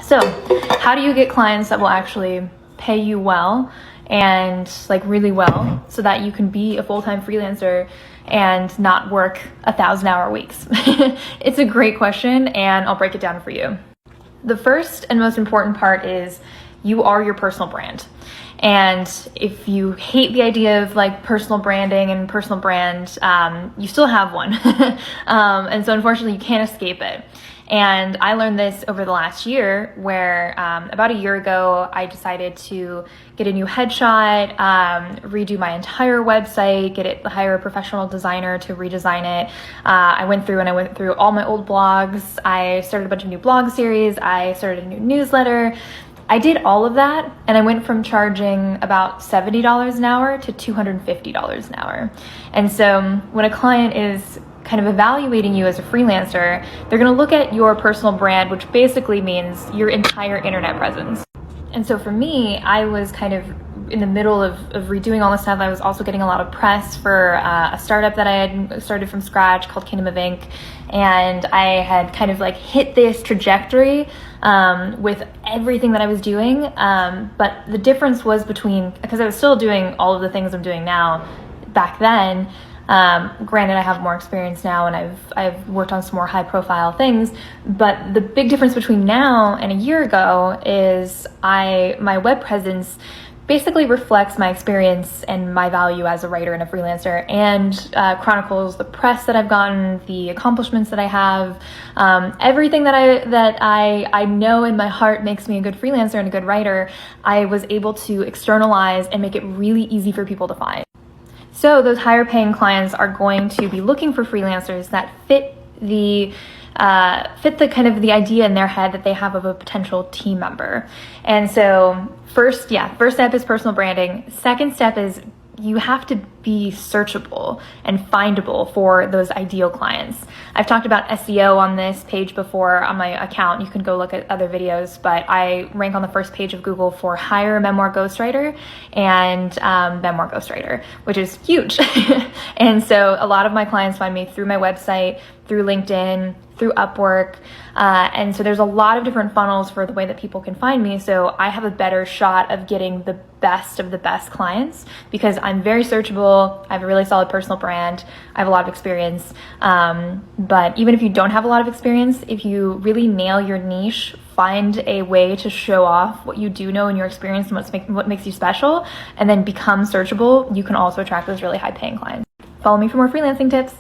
So how do you get clients that will actually pay you well and like really well so that you can be a full-time freelancer and not work 1,000-hour weeks? It's a great question, and I'll break it down for you. The first and most important part is you are your personal brand. And if you hate the idea of like personal branding and personal brand, you still have one. And so unfortunately you can't escape it. And I learned this over the last year where about a year ago, I decided to get a new headshot, redo my entire website, hire a professional designer to redesign it. I went through all my old blogs. I started a bunch of new blog series. I started a new newsletter. I did all of that, and I went from charging about $70 an hour to $250 an hour. And so when a client is kind of evaluating you as a freelancer, they're going to look at your personal brand, which basically means your entire internet presence. And so for me, I was kind of in the middle of redoing all this stuff. I was also getting a lot of press for a startup that I had started from scratch called Kingdom of Ink. And I had kind of like hit this trajectory with everything that I was doing. But the difference was because I was still doing all of the things I'm doing now back then. Granted, I have more experience now and I've worked on some more high profile things, but the big difference between now and a year ago is my web presence basically reflects my experience and my value as a writer and a freelancer, and chronicles the press that I've gotten, the accomplishments that I have, everything that I know in my heart makes me a good freelancer and a good writer. I was able to externalize and make it really easy for people to find. So those higher paying clients are going to be looking for freelancers that fit the kind of the idea in their head that they have of a potential team member. And so first step is personal branding. Second step is you have to be searchable and findable for those ideal clients. I've talked about SEO on this page before on my account. You can go look at other videos, but I rank on the first page of Google for hire memoir ghostwriter and memoir ghostwriter, which is huge. And so a lot of my clients find me through my website, through LinkedIn, through Upwork. And so there's a lot of different funnels for the way that people can find me. So I have a better shot of getting the best of the best clients because I'm very searchable. I have a really solid personal brand. I have a lot of experience. But even if you don't have a lot of experience, if you really nail your niche, find a way to show off what you do know in your experience and what makes you special, and then become searchable, you can also attract those really high paying clients. Follow me for more freelancing tips.